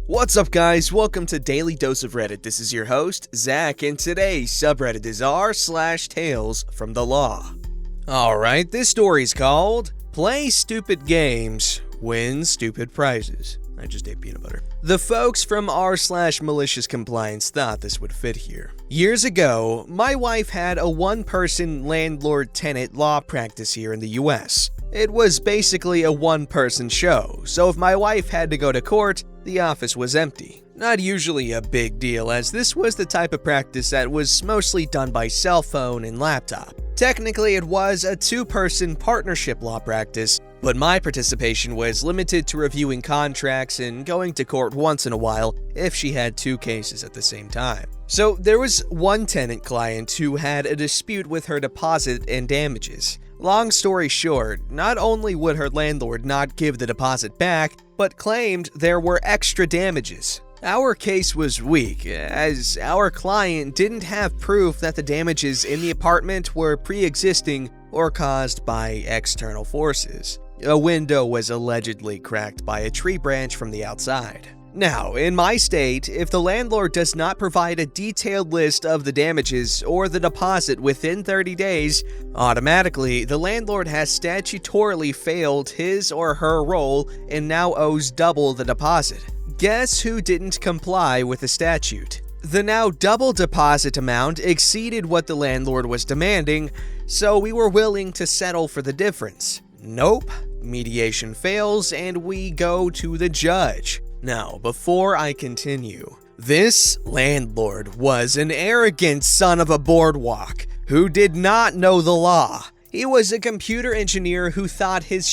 What's up, guys? Welcome to Daily Dose of Reddit. This is your host, Zach, and today's subreddit is r/TalesFromTheLaw. Alright, this story's called Play Stupid Games, Win Stupid Prizes. I just ate peanut butter. The folks from r/malicious compliance thought this would fit here. Years ago, my wife had a one-person landlord-tenant law practice here in the US. It was basically a one-person show, so if my wife had to go to court, the office was empty. Not usually a big deal, as this was the type of practice that was mostly done by cell phone and laptop. Technically, it was a two-person partnership law practice, but my participation was limited to reviewing contracts and going to court once in a while if she had two cases at the same time. So there was one tenant client who had a dispute with her deposit and damages. Long story short, not only would her landlord not give the deposit back, but claimed there were extra damages. Our case was weak, as our client didn't have proof that the damages in the apartment were pre-existing or caused by external forces. A window was allegedly cracked by a tree branch from the outside. Now, in my state, if the landlord does not provide a detailed list of the damages or the deposit within 30 days, automatically the landlord has statutorily failed his or her role and now owes double the deposit. Guess who didn't comply with the statute? The now double deposit amount exceeded what the landlord was demanding, so we were willing to settle for the difference. Nope, mediation fails and we go to the judge. Now, before I continue, this landlord was an arrogant son of a boardwalk who did not know the law. He was a computer engineer who thought his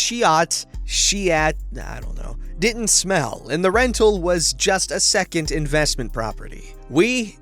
didn't smell, and the rental was just a second investment property.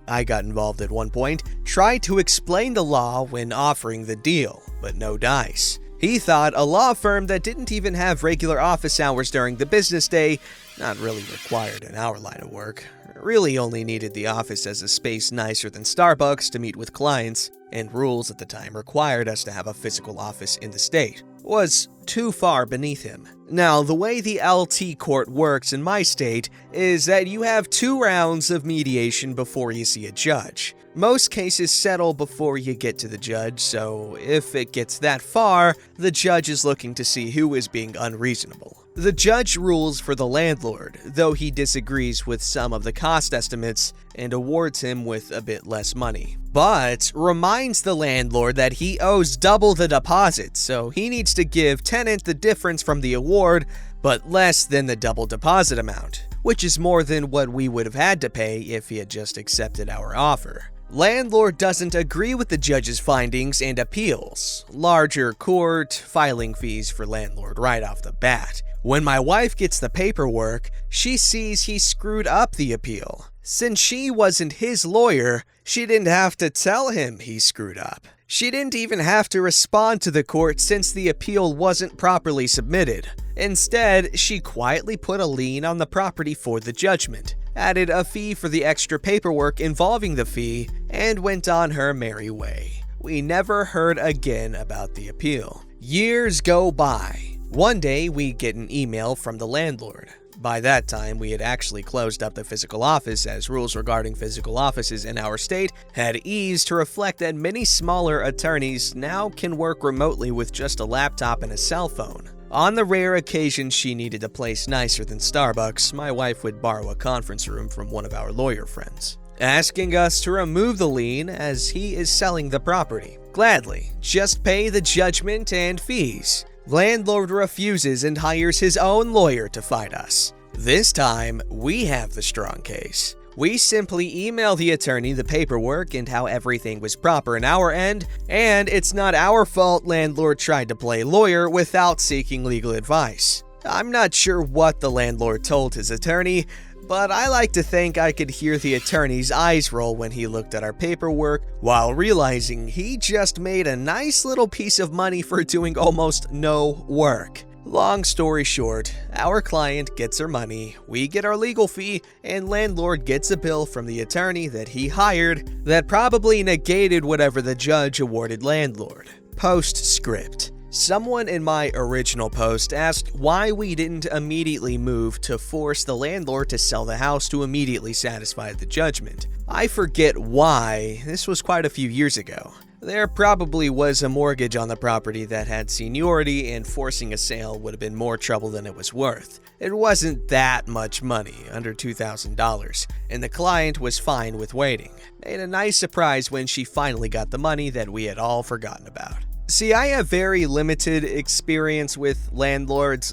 I got involved at one point, tried to explain the law when offering the deal, but no dice. He thought a law firm that didn't even have regular office hours during the business day, not really required in our line of work, really only needed the office as a space nicer than Starbucks to meet with clients, and rules at the time required us to have a physical office in the state, was too far beneath him. Now, the way the LT court works in my state is that you have 2 rounds of mediation before you see a judge. Most cases settle before you get to the judge, so if it gets that far, the judge is looking to see who is being unreasonable. The judge rules for the landlord, though he disagrees with some of the cost estimates and awards him with a bit less money, but reminds the landlord that he owes double the deposit, so he needs to give tenant the difference from the award, but less than the double deposit amount, which is more than what we would have had to pay if he had just accepted our offer. Landlord doesn't agree with the judge's findings and appeals. Larger court filing fees for landlord right off the bat. When my wife gets the paperwork, she sees he screwed up the appeal. Since she wasn't his lawyer, she didn't have to tell him he screwed up. She didn't even have to respond to the court since the appeal wasn't properly submitted. Instead, she quietly put a lien on the property for the judgment, added a fee for the extra paperwork involving the fee, and went on her merry way. We never heard again about the appeal. Years go by. One day, we get an email from the landlord. By that time, we had actually closed up the physical office, as rules regarding physical offices in our state had eased to reflect that many smaller attorneys now can work remotely with just a laptop and a cell phone. On the rare occasion she needed a place nicer than Starbucks, my wife would borrow a conference room from one of our lawyer friends, asking us to remove the lien as he is selling the property. Gladly, just pay the judgment and fees. Landlord refuses and hires his own lawyer to fight us. This time, we have the strong case. We simply email the attorney the paperwork and how everything was proper on our end, and it's not our fault landlord tried to play lawyer without seeking legal advice. I'm not sure what the landlord told his attorney, but I like to think I could hear the attorney's eyes roll when he looked at our paperwork while realizing he just made a nice little piece of money for doing almost no work. Long story short, our client gets her money, we get our legal fee, and landlord gets a bill from the attorney that he hired that probably negated whatever the judge awarded landlord. Postscript. Someone in my original post asked why we didn't immediately move to force the landlord to sell the house to immediately satisfy the judgment. I forget why, this was quite a few years ago. There probably was a mortgage on the property that had seniority, and forcing a sale would have been more trouble than it was worth. It wasn't that much money, under $2,000, and the client was fine with waiting. Made a nice surprise when she finally got the money that we had all forgotten about. See, I have very limited experience with landlords.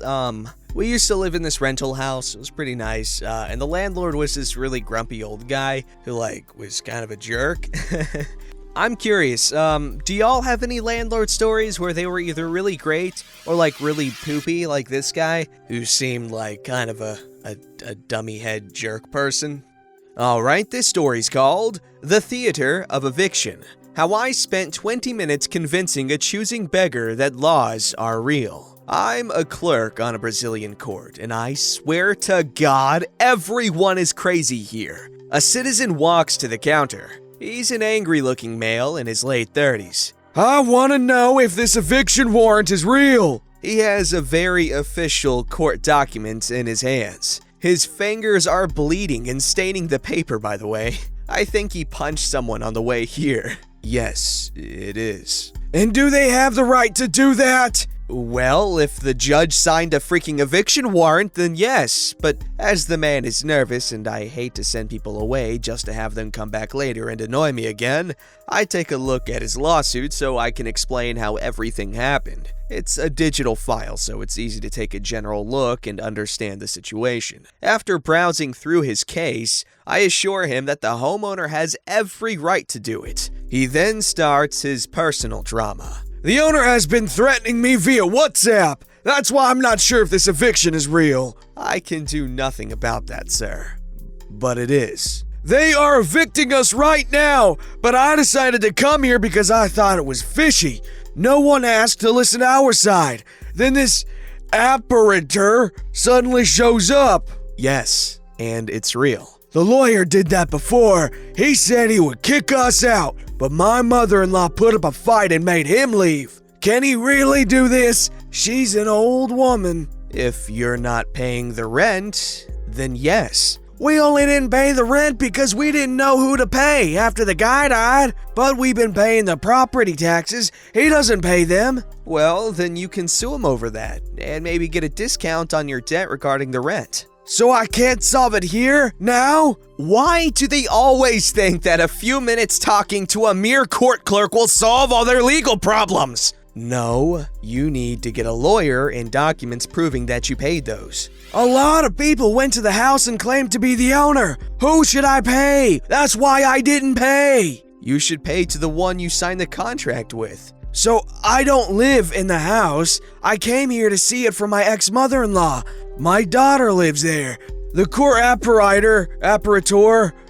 We used to live in this rental house. It was pretty nice, and the landlord was this really grumpy old guy who, was kind of a jerk. I'm curious, do y'all have any landlord stories where they were either really great or really poopy, like this guy, who seemed like kind of a dummy head jerk person? Alright, this story's called The Theater of Eviction. How I spent 20 minutes convincing a choosing beggar that laws are real. I'm a clerk on a Brazilian court, and I swear to God, everyone is crazy here. A citizen walks to the counter. He's an angry-looking male in his late 30s. I want to know if this eviction warrant is real. He has a very official court document in his hands. His fingers are bleeding and staining the paper, by the way. I think he punched someone on the way here. Yes, it is. And do they have the right to do that? Well, if the judge signed a freaking eviction warrant, then yes. But as the man is nervous and I hate to send people away just to have them come back later and annoy me again, I take a look at his lawsuit so I can explain how everything happened. It's a digital file, so it's easy to take a general look and understand the situation. After browsing through his case, I assure him that the homeowner has every right to do it. He then starts his personal drama. The owner has been threatening me via WhatsApp. That's why I'm not sure if this eviction is real. I can do nothing about that, sir. But it is. They are evicting us right now, but I decided to come here because I thought it was fishy. No one asked to listen to our side. Then this apparitor suddenly shows up. Yes, and it's real. The lawyer did that before. He said he would kick us out, but my mother-in-law put up a fight and made him leave. Can he really do this? She's an old woman. If you're not paying the rent, then yes. We only didn't pay the rent because we didn't know who to pay after the guy died, but we've been paying the property taxes. He doesn't pay them. Well, then you can sue him over that, and maybe get a discount on your debt regarding the rent. So I can't solve it here, now? Why do they always think that a few minutes talking to a mere court clerk will solve all their legal problems? No, you need to get a lawyer and documents proving that you paid those. A lot of people went to the house and claimed to be the owner. Who should I pay? That's why I didn't pay. You should pay to the one you signed the contract with. So I don't live in the house. I came here to see it for my ex-mother-in-law. My daughter lives there. The court apparator,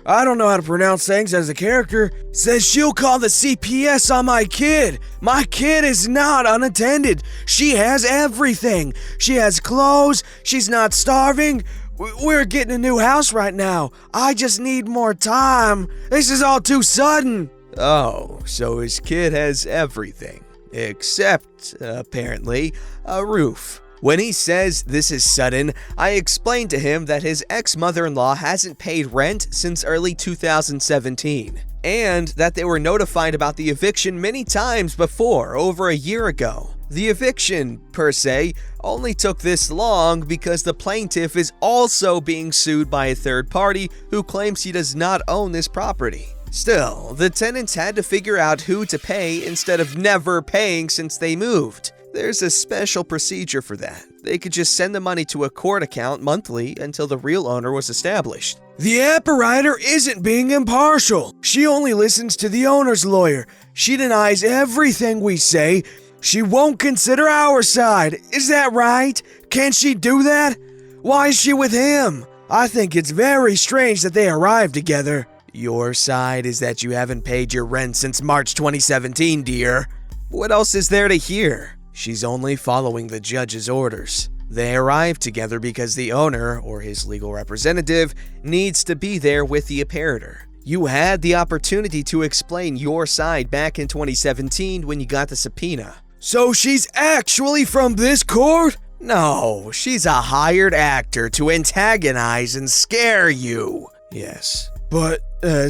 I don't know how to pronounce things as a character, says she'll call the CPS on my kid. My kid is not unattended. She has everything. She has clothes. She's not starving. We're getting a new house right now. I just need more time. This is all too sudden. Oh, so his kid has everything. Except, apparently, a roof. When he says this is sudden, I explain to him that his ex-mother-in-law hasn't paid rent since early 2017, and that they were notified about the eviction many times before, over a year ago. The eviction, per se, only took this long because the plaintiff is also being sued by a third party who claims he does not own this property. Still, the tenants had to figure out who to pay instead of never paying since they moved. There's a special procedure for that. They could just send the money to a court account monthly until the real owner was established. The apparator isn't being impartial. She only listens to the owner's lawyer. She denies everything we say. She won't consider our side. Is that right? Can she do that? Why is she with him? I think it's very strange that they arrived together. Your side is that you haven't paid your rent since March 2017, dear. What else is there to hear? She's only following the judge's orders. They arrived together because the owner, or his legal representative, needs to be there with the apparator. You had the opportunity to explain your side back in 2017 when you got the subpoena. So she's actually from this court? No, she's a hired actor to antagonize and scare you. Yes. But,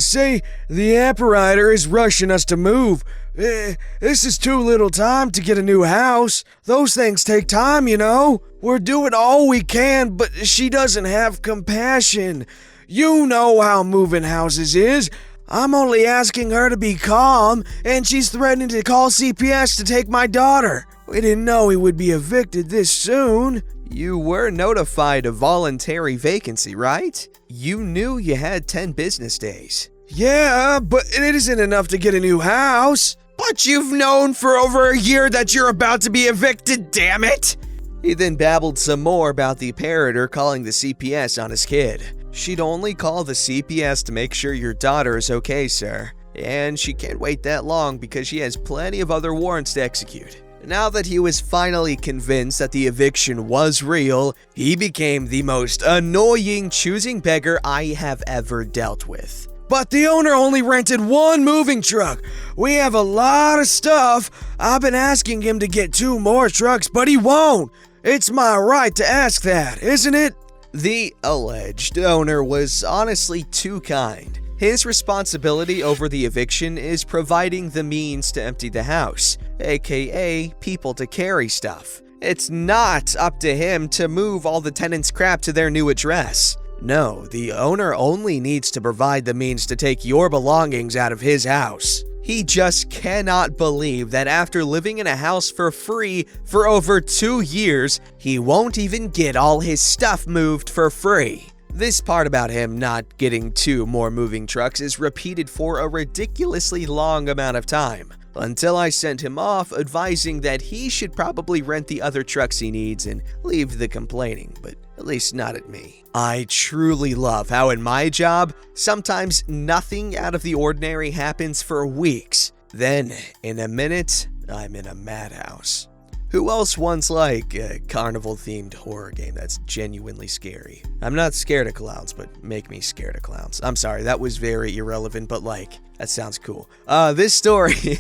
say, the apparitor is rushing us to move. This is too little time to get a new house. Those things take time, you know. We're doing all we can, but she doesn't have compassion. You know how moving houses is. I'm only asking her to be calm, and she's threatening to call CPS to take my daughter. We didn't know he would be evicted this soon. You were notified of voluntary vacancy, right? You knew you had 10 business days. Yeah, but it isn't enough to get a new house. But you've known for over a year that you're about to be evicted, damn it! He then babbled some more about the apparitor calling the CPS on his kid. She'd only call the CPS to make sure your daughter is okay, sir. And she can't wait that long because she has plenty of other warrants to execute. Now that he was finally convinced that the eviction was real, he became the most annoying choosing beggar I have ever dealt with. But the owner only rented one moving truck. We have a lot of stuff. I've been asking him to get 2 more trucks, but he won't. It's my right to ask that, isn't it? The alleged owner was honestly too kind. His responsibility over the eviction is providing the means to empty the house, aka people to carry stuff. It's not up to him to move all the tenants' crap to their new address. No, the owner only needs to provide the means to take your belongings out of his house. He just cannot believe that after living in a house for free for over 2 years, he won't even get all his stuff moved for free. This part about him not getting 2 more moving trucks is repeated for a ridiculously long amount of time, until I sent him off advising that he should probably rent the other trucks he needs and leave the complaining, but at least not at me. I truly love how in my job, sometimes nothing out of the ordinary happens for weeks. Then, in a minute, I'm in a madhouse. Who else wants like a carnival-themed horror game that's genuinely scary? I'm not scared of clowns, but make me scared of clowns. I'm sorry, that was very irrelevant, but like, that sounds cool. This story,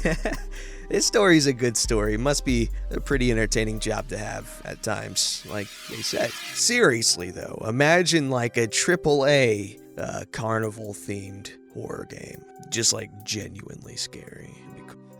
this story is a good story. Must be a pretty entertaining job to have at times, like they said. Seriously though, imagine like a AAA carnival-themed horror game. Just like genuinely scary.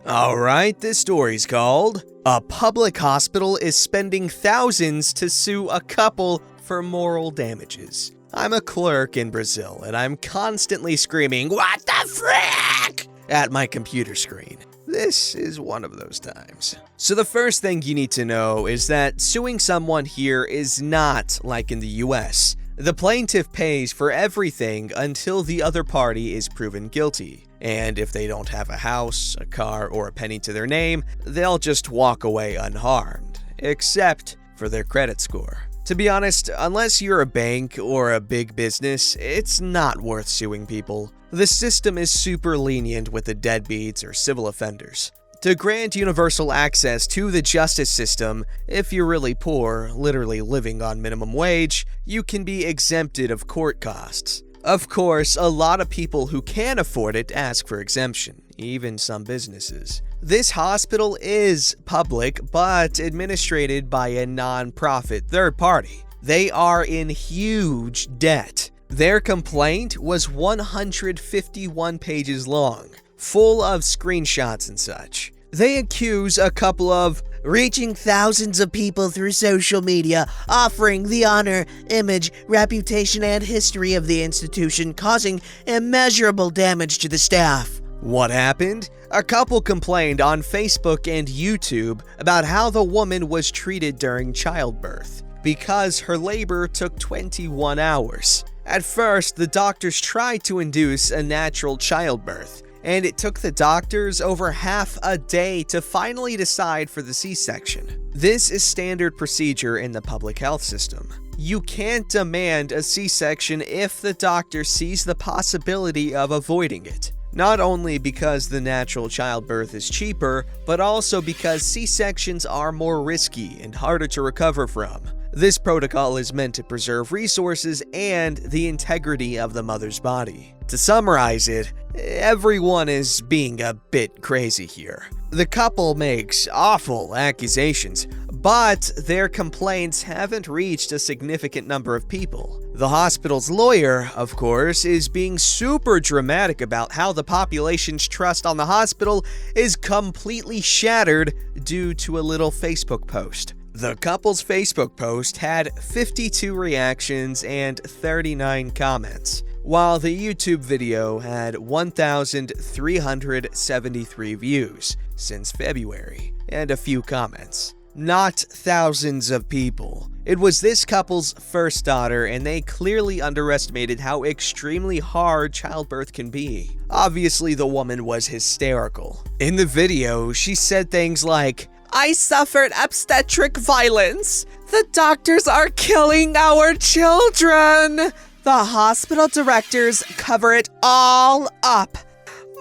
Alright, this story's called A Public Hospital is Spending Thousands to Sue a Couple for Moral Damages. I'm a clerk in Brazil, and I'm constantly screaming, "What the frick?" at my computer screen. This is one of those times. So the first thing you need to know is that suing someone here is not like in the US. The plaintiff pays for everything until the other party is proven guilty. And if they don't have a house, a car, or a penny to their name, they'll just walk away unharmed, except for their credit score. To be honest, unless you're a bank or a big business, it's not worth suing people. The system is super lenient with the deadbeats or civil offenders. To grant universal access to the justice system, if you're really poor, literally living on minimum wage, you can be exempted of court costs. Of course, a lot of people who can afford it ask for exemption, even some businesses. This hospital is public, but administrated by a non-profit third party. They are in huge debt. Their complaint was 151 pages long, full of screenshots and such. They accuse a couple of reaching thousands of people through social media, offering the honor, image, reputation, and history of the institution, causing immeasurable damage to the staff. What happened? A couple complained on Facebook and YouTube about how the woman was treated during childbirth, because her labor took 21 hours. At first, the doctors tried to induce a natural childbirth, and it took the doctors over half a day to finally decide for the C-section. This is standard procedure in the public health system. You can't demand a C-section if the doctor sees the possibility of avoiding it. Not only because the natural childbirth is cheaper, but also because C-sections are more risky and harder to recover from. This protocol is meant to preserve resources and the integrity of the mother's body. To summarize it, Everyone is being a bit crazy here. The couple makes awful accusations, but their complaints haven't reached a significant number of people. The hospital's lawyer, of course, is being super dramatic about how the population's trust on the hospital is completely shattered due to a little Facebook post. The couple's Facebook post had 52 reactions and 39 comments, while the YouTube video had 1,373 views since February and a few comments. Not thousands of people. It was this couple's first daughter, and they clearly underestimated how extremely hard childbirth can be. Obviously, the woman was hysterical. In the video, she said things like, "I suffered obstetric violence. The doctors are killing our children. The hospital directors cover it all up.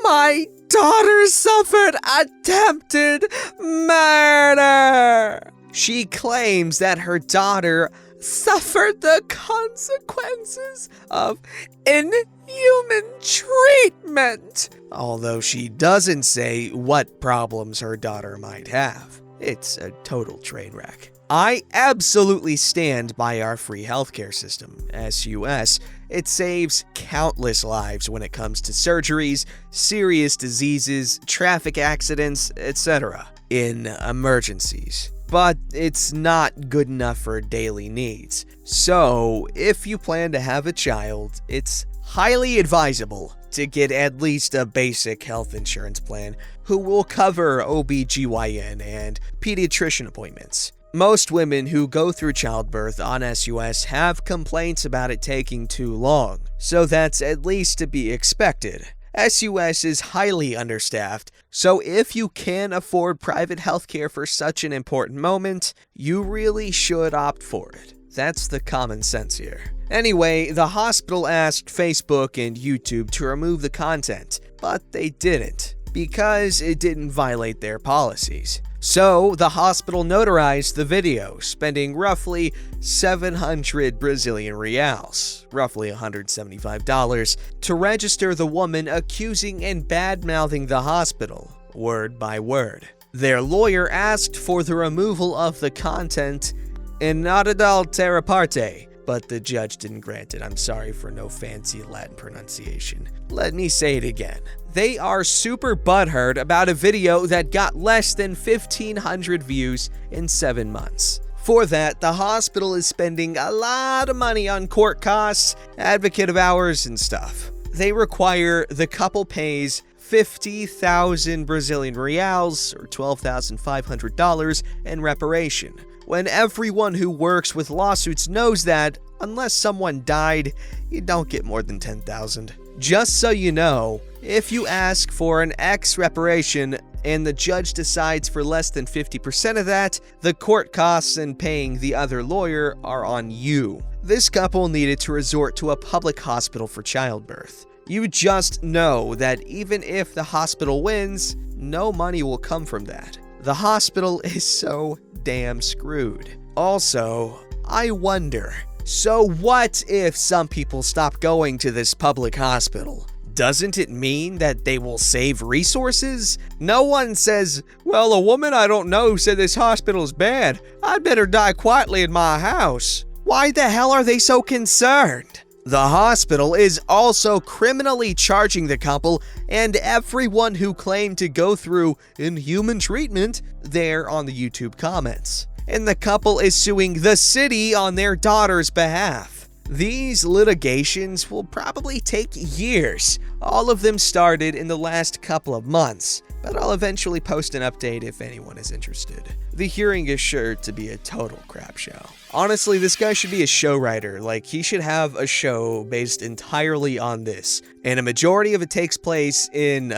My daughter suffered attempted murder." She claims that her daughter suffered the consequences of inhuman treatment, although she doesn't say what problems her daughter might have. It's a total train wreck. I absolutely stand by our free healthcare system, SUS. It saves countless lives when it comes to surgeries, serious diseases, traffic accidents, etc. in emergencies. But it's not good enough for daily needs. So, if you plan to have a child, it's highly advisable to get at least a basic health insurance plan who will cover OBGYN and pediatrician appointments. Most women who go through childbirth on SUS have complaints about it taking too long, so that's at least to be expected. SUS is highly understaffed, so if you can afford private healthcare for such an important moment, you really should opt for it. That's the common sense here. Anyway, the hospital asked Facebook and YouTube to remove the content, but they didn't, because it didn't violate their policies. So, the hospital notarized the video, spending roughly 700 Brazilian reals, roughly $175, to register the woman accusing and bad-mouthing the hospital, word by word. Their lawyer asked for the removal of the content in notadal terra parte, but the judge didn't grant it. I'm sorry for no fancy Latin pronunciation. Let me say it again. They are super butthurt about a video that got less than 1,500 views in 7 months. For that, the hospital is spending a lot of money on court costs, advocate hours, and stuff. They require the couple pays 50,000 Brazilian reals, or $12,500, in reparation, when everyone who works with lawsuits knows that, unless someone died, you don't get more than 10,000. Just so you know, if you ask for an X reparation and the judge decides for less than 50% of that, the court costs and paying the other lawyer are on you. This couple needed to resort to a public hospital for childbirth. You just know that even if the hospital wins, no money will come from that. The hospital is so damn screwed. Also, I wonder, so what if some people stop going to this public hospital? Doesn't it mean that they will save resources? No one says, well, a woman I don't know said this hospital is bad. I'd better die quietly in my house. Why the hell are they so concerned? The hospital is also criminally charging the couple and everyone who claimed to go through inhuman treatment there on the YouTube comments. And the couple is suing the city on their daughter's behalf. These litigations will probably take years. All of them started in the last couple of months, but I'll eventually post an update if anyone is interested. The hearing is sure to be a total crap show. Honestly, this guy should be a show writer. Like, he should have a show based entirely on this. And a majority of it takes place in,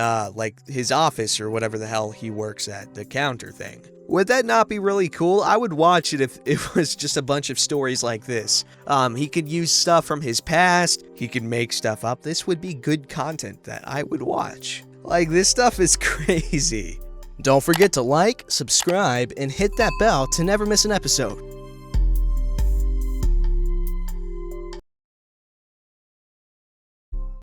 his office or whatever the hell he works at, the counter thing. Would that not be really cool? I would watch it if it was just a bunch of stories like this. He could use stuff from his past. He could make stuff up. This would be good content that I would watch. Like, this stuff is crazy. Don't forget to like, subscribe, and hit that bell to never miss an episode.